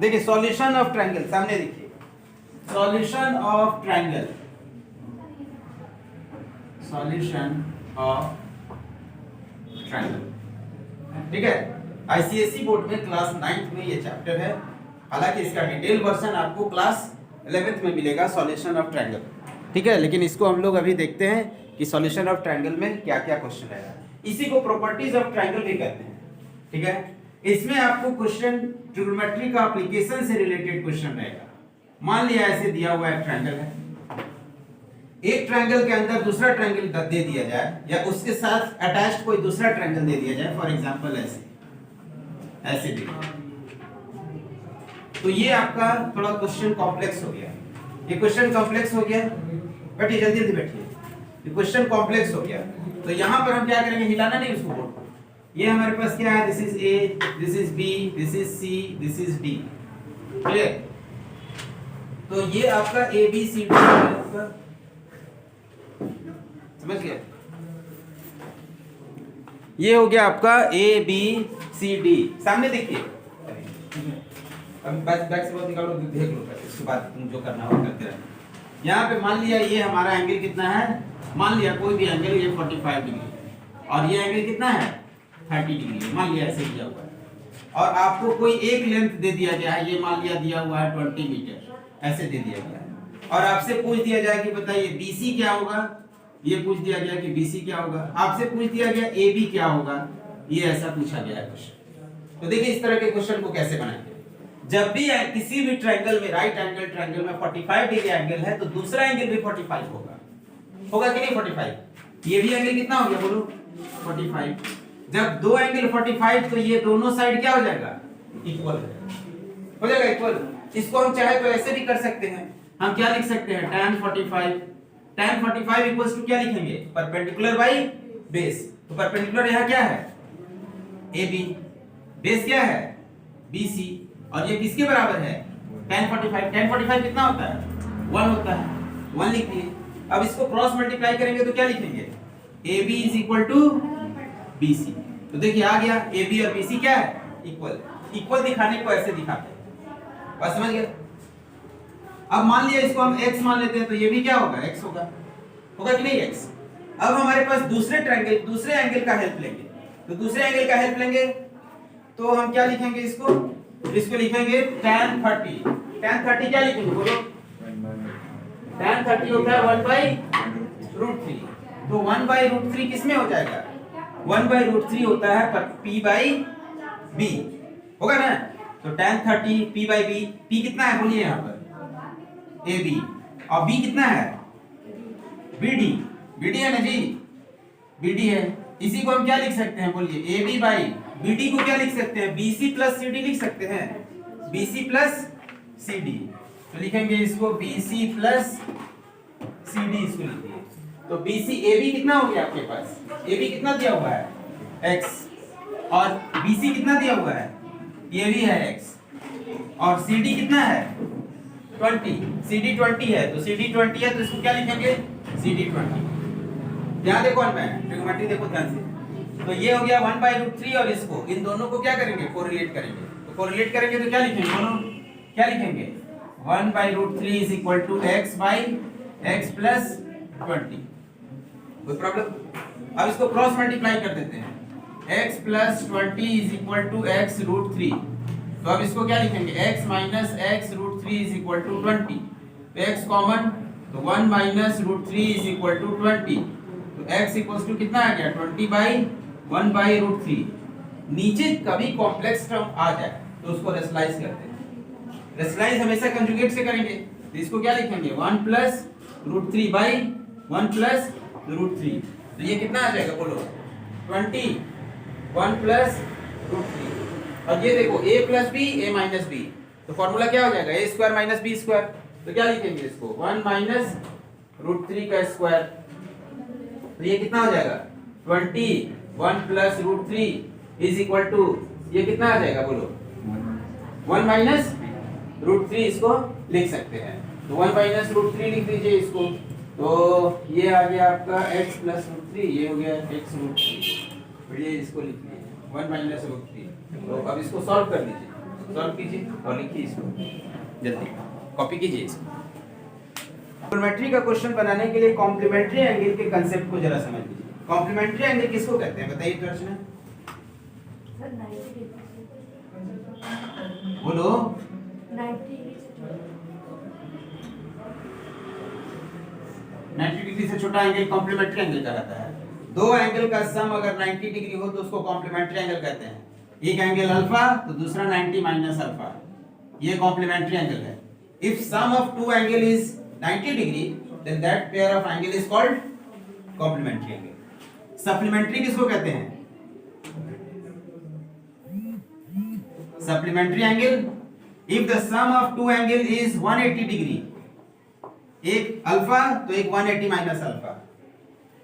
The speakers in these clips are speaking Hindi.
देखिए सॉल्यूशन ऑफ ट्रायंगल, सामने देखिए solution of triangle, solution of triangle, ठीक है। आईसीएसई बोर्ड में क्लास 9th में ये चैप्टर है, हालांकि इसका डिटेल वर्जन आपको क्लास 11th में मिलेगा, सॉल्यूशन ऑफ ट्रायंगल, ठीक है। लेकिन इसको हम लोग अभी देखते हैं कि सॉल्यूशन ऑफ ट्रायंगल में क्या क्या क्वेश्चन रहेगा। इसी को प्रॉपर्टीज ऑफ ट्रायंगल भी कहते हैं, ठीक है। इसमें आपको क्वेश्चन ट्रिग्नोमेट्री का एप्लीकेशन से रिलेटेड क्वेश्चन रहेगा। मान लिया ऐसे दिया हुआ एक ट्रायंगल है, एक ट्रायंगल के अंदर दूसरा ट्रायंगल दे दिया जाए या उसके साथ अटैच्ड कोई दूसरा ट्रायंगल दे दिया जाए, फॉर एग्जांपल ऐसे भी, तो ये आपका थोड़ा क्वेश्चन कॉम्प्लेक्स हो गया। ये क्वेश्चन कॉम्प्लेक्स हो गया, बैठिए जल्दी जल्दी बैठिए, ये क्वेश्चन कॉम्प्लेक्स हो गया। तो यहां पर हम क्या करेंगे, हिलाना नहीं उसको बोर्ड को। ये हमारे पास क्या है, this is A, this is B, this is C, this is D, clear. तो ये आपका ए बी सी डी आपका, समझ गए, ये हो गया आपका ए बी सी डी। सामने देखिए, अब बैक से बहुत निकालो, देख लो, इसके बाद तुम जो करना हो करते रहना। यहाँ पे मान लिया ये हमारा एंगल कितना है, मान लिया कोई भी एंगल, ये 45 डिग्री और ये एंगल कितना है 30 डिग्री, मान लिया ऐसे दिया हुआ है। और आपको कोई एक लेंथ दे दिया गया है, ये मान लिया दिया हुआ है 20 मीटर, ऐसे दे दिया गया है। और आपसे पूछ दिया जाए कि बताइए बीसी क्या होगा, ये पूछ दिया गया कि बीसी क्या होगा। आपसे पूछ दिया गया ए बी क्या होगा, ये ऐसा पूछा गया है क्वेश्चन। तो देखिए इस तरह के क्वेश्चन को कैसे बनाएंगे। जब भी किसी भी ट्रायंगल में, राइट एंगल ट्रायंगल में 45 डिग्री एंगल है, तो दूसरा एंगल भी 45 होगा, होगा कि नहीं 45। ये भी एंगल कितना हो गया बोलो 45। जब दो एंगल 45, तो ये दोनों साइड क्या हो जाएगा, इक्वल हो जाएगा, इक्वल। इसको हम चाहे तो ऐसे भी कर सकते हैं, हम क्या लिख सकते हैं, tan 45, tan 45 इक्वल्स टू क्या लिखेंगे, परपेंडिकुलर बाई बेस। तो परपेंडिकुलर यहाँ क्या है, AB, बेस क्या है, BC, और ये किसके बराबर है, tan 45। tan 45 कितना होता है, 1 होता है, 1 लिख दिए। अब इसको क्रॉस मल्टीप्लाई करेंगे तो क्या लिखेंगे, AB is equal to BC। तो देखिए आ गया, AB और BC क्या है, इक्वल। इक्वल दिखाने को ऐसे दिखाते हैं, बात समझ गए। अब मान लिया इसको हम x मान लेते हैं, तो ये भी क्या होगा, x होगा, होगा कि नहीं x। अब हमारे पास दूसरे ट्रायंगल, दूसरे एंगल का हेल्प लेंगे, तो दूसरे एंगल का हेल्प लेंगे तो हम क्या लिखेंगे, इसको लिखेंगे tan 30। tan 30 क्या लिखेंगे बोलो, tan 30 होता है 1/√3। तो 1/√3 किसमें हो जाएगा, 1/√3 होता है पर p/b, होगा ना। तो tan 30 p/b, p कितना है बोलिए यहाँ पर, AB, और b कितना है, BD, BD है ना जी, BD है। इसी को हम क्या लिख सकते हैं बोलिए, AB/BD को क्या लिख सकते हैं, BC + CD लिख सकते हैं, BC + CD। तो लिखेंगे इसको BC + CD, इसको लिखिए। तो BC, AB कितना हो गया आपके पास, AB कितना दिया हुआ है x, और BC कितना दिया हुआ है, ये भी है x, और CD कितना है 20, CD 20 है, तो CD 20 है, तो इसको क्या लिखेंगे, CD 20। ध्यान देखो मैं ट्रिग्नोमेट्री देखो ध्यान से। तो ये हो गया 1/√3, और इसको, इन दोनों को क्या करेंगे, कोरिलेट करेंगे। तो कोरिलेट करेंगे तो क्या लिखेंगे दोनों, क्या लिखेंगे, 1/√3 इज इक्वल टू x/x + 20। कोई प्रॉब्लम। अब इसको क्रॉस मल्टीप्लाई कर देते हैं, x + 20 is equal to x√3। तो अब इसको क्या लिखेंगे, x - x√3 is equal to 20। तो x कॉमन, तो 1 - √3 इज इक्वल टू 20। तो x इक्वल्स टू कितना आ गया, 20/1/√3। नीचे कभी कॉम्प्लेक्स टर्म आ जाए तो उसको रेशनलाइज करते हैं। रेशनलाइज हमेशा कंजुगेट से करेंगे, तो इसको क्या लिखेंगे, 1 + √3/1 + √3। तो ये कितना आ जाएगा बोलो, 20, 1 + √3। और ये देखो a + b, a - b, तो फॉर्मूला क्या हो जाएगा, a² - b²। तो क्या लिखेंगे इसको, 1 - √3 का स्क्वायर। तो ये कितना हो जाएगा, 20, 1 + √3 इज इक्वल टू, ये कितना आ जाएगा बोलो, 1 - √3, इसको लिख सकते हैं। तो 1 - √3 लिख दीजिए इसको। तो ये आ गया आपका x + √3, ये हो गया x√3। बढ़िया, इसको लिख लीजिए 1 - √3। तो अब इसको सॉल्व कर लीजिए। सॉल्व कीजिए और लिखिए इसको जल्दी, कॉपी कीजिए इसको। कॉम्प्लीमेंट्री का क्वेश्चन बनाने के लिए कॉम्प्लीमेंट्री एंगल के कांसेप्ट को जरा समझ लीजिए। कॉम्प्लीमेंट्री एंगल किसको कहते हैं बताइए तो अर्चना, बोलो। 90 डिग्री से छोटा एंगल कॉम्प्लीमेंट्री एंगल कहलाता है। दो एंगल का सम अगर 90 डिग्री हो तो उसको कॉम्प्लीमेंट्री एंगल कहते हैं। एक एंगल अल्फा तो दूसरा 90 माइनस अल्फा, ये कॉम्प्लीमेंट्री एंगल है। If sum of two angle is 90 degree then that pair of angle is called complementary angle. Supplementary किसको कहते हैं? Supplementary angle if the sum of two angle is 180 degree, एक अल्फा तो एक 180 माइनस अल्फा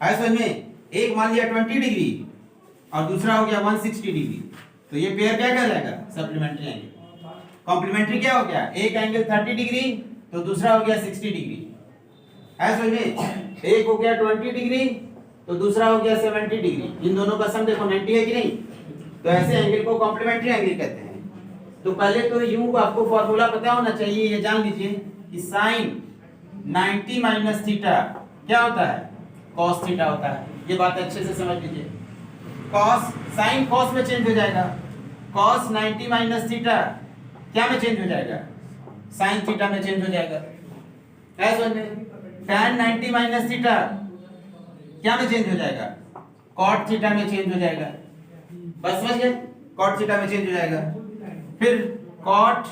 है, समझ में? एक मान लिया 20 डिग्री और दूसरा हो गया 160 डिग्री, तो ये पेयर क्या कहलाएगा? Supplementary angle. कॉम्प्लीमेंट्री क्या हो गया? एक एंगल 30 डिग्री तो दूसरा हो गया 60 डिग्री है, समझ में? एक हो गया 20 डिग्री तो दूसरा हो गया 70 डिग्री, इन दोनों का सम देखो 90 है कि नहीं? तो ऐसे एंगल को कॉम्प्लीमेंट्री एंगल कहते हैं। तो पहले तो यूं आपको फार्मूला पता होना चाहिए, ये जान लीजिए कि साइन 90 माइनस थीटा क्या होता है? कॉस थीटा होता है। ये बात अच्छे से समझ लीजिए। कॉस, साइन कॉस में चेंज हो जाएगा। कॉस 90 माइनस थीटा क्या में चेंज हो जाएगा? साइन थीटा में चेंज हो जाएगा, है समझ में? tan 90 माइनस थीटा क्या में चेंज हो जाएगा? कॉट थीटा में चेंज हो जाएगा। बस समझ गए? कॉट थीटा में चेंज हो जाएगा। फिर cot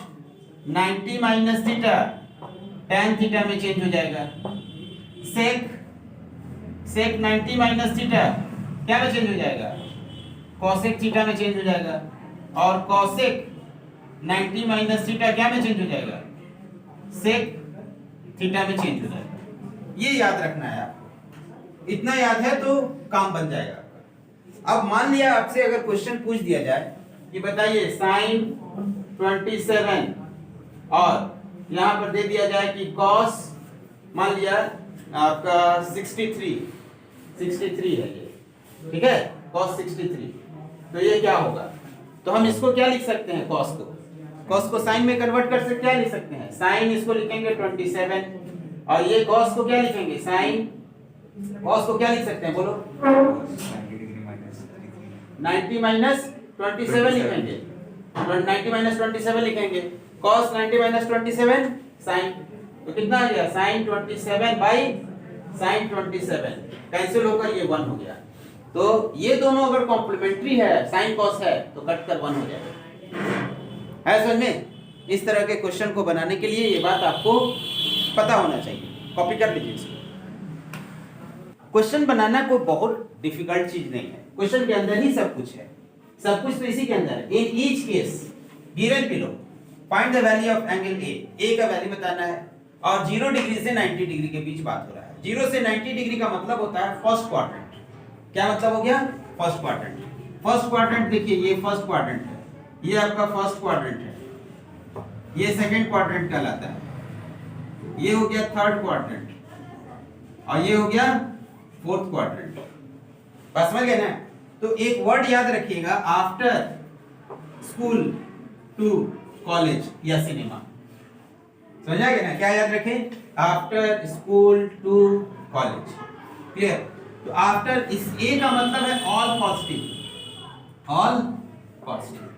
90 minus theta tan theta में चेंज हो जाएगा। सेक 90 माइनस थीटा क्या में चेंज हो जाएगा? कॉसेक थीटा में चेंज हो जाएगा। और कॉसेक 90 माइनस थीटा क्या में चेंज हो जाएगा? सेक थीटा में चेंज हो जाएगा। ये याद रखना है आपको, इतना याद है तो काम बन जाएगा। अब मान लिया आपसे अगर क्वेश्चन पूछ दिया जाए कि बताइए साइन 27 और यहां पर दे दिया जाए कि कॉस मान लिया आपका 63 है ये, ठीक है? कॉस 63, तो ये क्या होगा? तो हम इसको क्या लिख सकते हैं? कॉस को साइन में कन्वर्ट कर सकते, क्या लिख सकते हैं? साइन इसको लिखेंगे 27 और ये कॉस को क्या लिखेंगे? साइन कॉस को क्या लिख सकते हैं बोलो? 90 माइनस 27 लिखेंगे, 90 माइनस 27 लिखेंगे। कॉस 90 माइनस 27 साइन, तो कितना आ गया? साइन 27 बाई साइन 27 कैंसिल होकर ये 1 हो गया। तो ये दोनों अगर कॉम्प्लीमेंट्री है, साइन कॉस है, तो कट कर 1 हो जाएगा, है समझ में? इस तरह के क्वेश्चन को बनाने के लिए ये बात आपको पता होना चाहिए। कॉपी कर लीजिए इसको। क्वेश्चन बनाना कोई बहुत डिफिकल्ट चीज नहीं है, क्वेश्चन के अंदर ही सब कुछ है। सब कुछ तो इसी के अंदर है। In each case given below find the value of angle A का वैल्यू बताना है और 0 डिग्री से 90 डिग्री के बीच बात हो रहा है। 0 से 90 डिग्री का मतलब होता है फर्स्ट क्वाड्रेंट। क्या मतलब हो गया? First quadrant. फर्स्ट क्वाड्रेंट देखिए, ये फर्स्ट क्वाड्रेंट है, ये आपका फर्स्ट क्वाड्रेंट है, ये सेकंड क्वाड्रेंट कहलाता है, ये हो गया थर्ड क्वाड्रेंट और ये हो गया फोर्थ क्वाड्रेंट। बस समझ गए ना? तो एक वर्ड याद रखिएगा, आफ्टर स्कूल टू कॉलेज या सिनेमा। समझ आ गया ना? क्या याद रखें? After school to college. Clear? तो आफ्टर, इस ए का मतलब है ऑल पॉजिटिव, ऑल पॉजिटिव,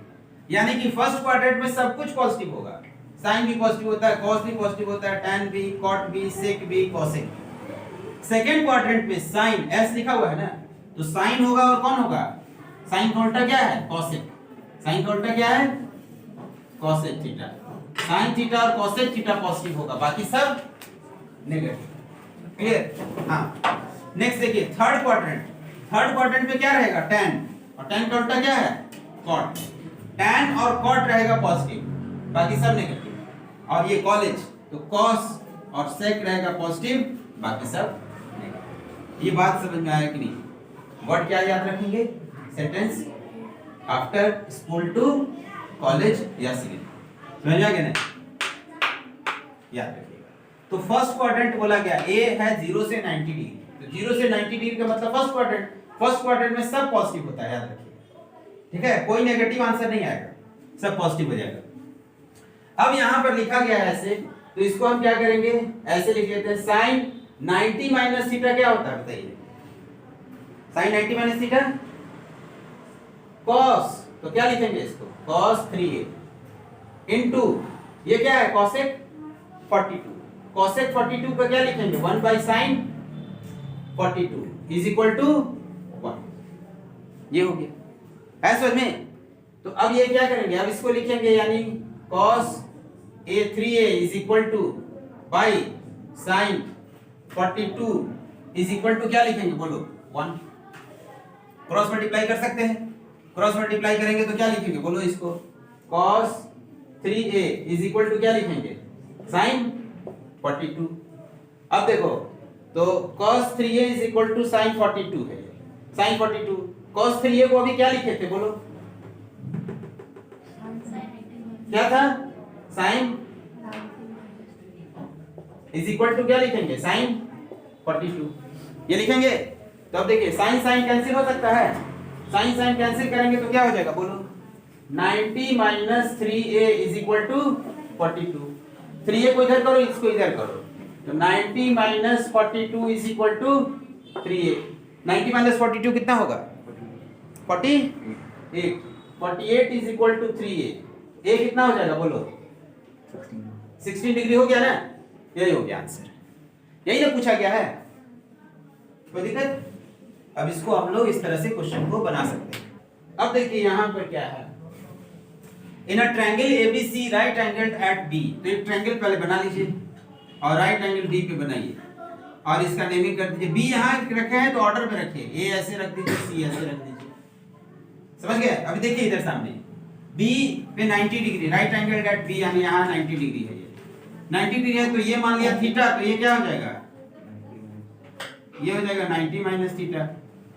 यानी कि फर्स्ट क्वाड्रेंट में सब कुछ पॉजिटिव होगा। साइन भी पॉजिटिव होता है, कॉस भी पॉजिटिव होता है, टैन भी, कॉट भी, सेक भी, कॉसेक। सेकंड क्वाड्रेंट में साइन एस लिखा हुआ है ना, तो साइन होगा और कौन होगा? साइन का उल्टा क्या है? कॉसेक। साइन का उल्टा क्या है? Cosec theta. साइन थीटा और कॉसेक थीटा पॉजिटिव होगा, बाकी सब नेगेटिव। क्लियर? हाँ, नेक्स्ट देखिए थर्ड क्वाड्रेंट। थर्ड क्वाड्रेंट में क्या रहेगा? टैन, और टैन का उल्टा क्या है? कॉट। टैन और कॉट रहेगा पॉजिटिव, बाकी सब नेगेटिव। और ये कॉलेज, तो कॉस और सेक रहेगा पॉजिटिव, बाकी सब नेगेटिव। ये बात समझ में आया कि नहीं? वर्ड क्या याद रखेंगे? Sentence after school to college या सिनेमा। समझ आ गया ना? याद रखिएगा। तो फर्स्ट क्वाड्रेंट बोला गया, ए है 0 से 90 डिग्री, तो 0 से 90 डिग्री का मतलब फर्स्ट क्वाड्रेंट। फर्स्ट क्वाड्रेंट में सब पॉजिटिव होता है, याद रखिए, ठीक है? कोई नेगेटिव आंसर नहीं आएगा। सब पॉजिटिव हो जाएगा। अब यहां पर लिखा गया है ऐसे, तो इसको हम क्या करेंगे, ऐसे लिख लेते हैं साइन 90 माइनस थीटा क्या होता है बताइए, साइन 90 माइनस थीटा कॉस, तो क्या लिखेंगे इसको कॉस 3a इनटू ये क्या है कॉसेक 42, कॉसेक 42 का क्या लिखेंगे 1 by sine 42 is equal to 1। ये हो गया है समझ में। तो अब ये क्या करेंगे, अब इसको लिखेंगे यानी cos a 3a is equal to by sine 42 is equal to क्या लिखेंगे बोलो 1। क्रॉस मल्टीप्लाई कर सकते हैं, क्रॉस मल्टीप्लाई करेंगे तो क्या लिखेंगे बोलो इसको cos 3a is equal to क्या लिखेंगे साइन 42। अब देखो तो cos 3a is equal to sine 42 है, साइन 42 cos 3a को अभी क्या लिखे थे बोलो, क्या था साइन इज इक्वल टू क्या लिखेंगे साइन 42 ये लिखेंगे। तो अब देखिए साइन साइन कैंसिल हो सकता है, साइन साइन कैंसिल करेंगे तो क्या हो जाएगा बोलो 90 minus 3a is equal to 42, 3a को इधर करो इसको इधर करो, तो 90 minus 42 is equal to 3a, 90 minus 42 कितना होगा 48, 48 is equal to 3a, a कितना हो जाएगा बोलो 16 डिग्री हो गया ना, यही हो गया आंसर, यही ना पूछा गया है, कोई दिक्कत। अब इसको हम लोग इस तरह से क्वेश्चन को बना सकते हैं। अब देखिए यहां पर क्या है, in a triangle ABC right angled at B, तो एक ट्रायंगल पहले बना लीजिए और राइट एंगल डी पे बनाइए और इसका नेमिंग कर दीजिए, बी यहां रखे हैं तो ऑर्डर में रखिए, ए ऐसे रख दीजिए सी ऐसे रख दीजिए, समझ गए। अभी देखिए इधर सामने बी पे 90 degree right angled at B यानी यहां 90 डिग्री है, ये 90 डिग्री है तो ये मान लिया थीटा, तो ये क्या हो जाएगा ये हो जाएगा 90 माइनस थीटा,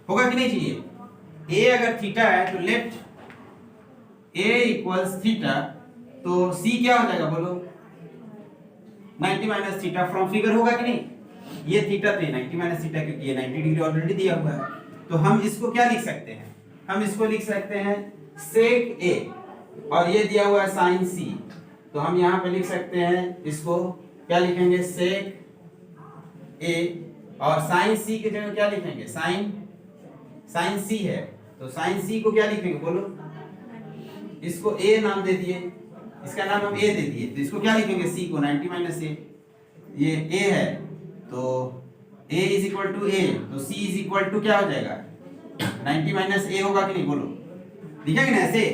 होगा कि नहीं चाहिए, ए अगर थीटा है तो लेफ्ट ए इक्वल्स थीटा, तो सी क्या हो जाएगा बोलो 90 माइनस थीटा फ्रॉम फिगर, होगा कि नहीं, ये थीटा पे 90 माइनस थीटा क्योंकि ये 90 डिग्री ऑलरेडी दिया हुआ है, तो हम इसको क्या लिख सकते हैं, हम इसको लिख सकते हैं सेक ए और ये दिया हुआ है साइन सी, तो हम यहाँ पे लिख सकते हैं इसको क्या लिखेंगे सेक ए और साइन सी की जगह क्या लिखेंगे साइन, साइन सी है तो साइन सी को क्या लिखेंगे बोलो, इसको a नाम दे दिए, इसका नाम हम a दे दिए, तो इसको क्या लिखेंगे c को 90 माइनस a, ये a है तो a is equal to a, तो c इज इक्वल टू क्या हो जाएगा 90 माइनस a होगा कि नहीं बोलो, लिखेंगे ना ऐसे,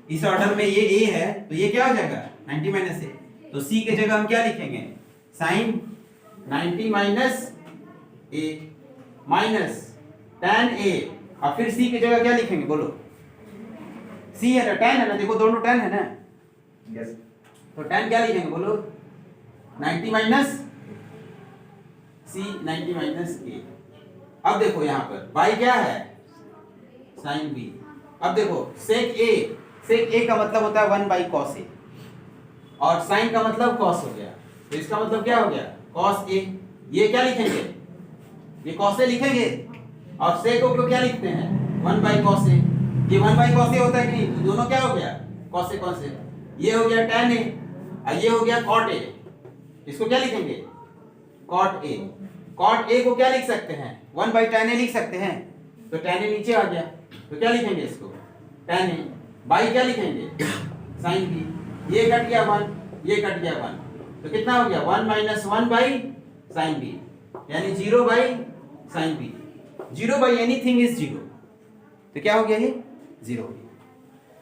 इस ऑर्डर में ये a है तो ये क्या हो जाएगा 90 माइनस a, तो c के जगह हम क्या लिखेंगे sine 90 minus a minus tan a और फिर c की जगह क्या लिखेंगे बोलो, c है ना tan है ना, देखो दोनों tan है ना, यस, तो tan क्या लिखेंगे बोलो 90 माइनस c 90 माइनस a। अब देखो यहाँ पर y क्या है sin b, अब देखो sec a का मतलब होता है 1 बाई cos a और sin का मतलब cos हो गया, तो इसका मतलब क्या हो गया cos a, ये क्या लिखेंगे ये cos a लिखेंगे और sec को क्या लिखते हैं 1 बाई cos a, ये 1 बाई cos a होता है कि नहीं, तो दोनों क्या हो गया cos a cos a, ये हो गया tan a और ये हो गया cot a, इसको क्या लिखेंगे cot a, cot a को क्या लिख सकते हैं 1 बाई tan a लिख सकते हैं, तो tan a नीचे आ गया तो क्या लिखेंगे इसको tan a, बाई क्या लिखेंगे sin b, ये कट गया 1 ये कट गया 1, तो कितना हो गया 1 माइनस 1 बाई sin b यानी 0 by sin b, 0 by anything is 0, तो क्या हो गया ये 0 हो गया,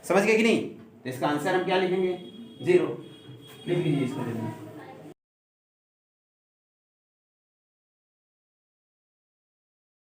समझ गए कि नहीं, तो इसका आंसर हम क्या लिखेंगे 0, लिख लीजिए इसको।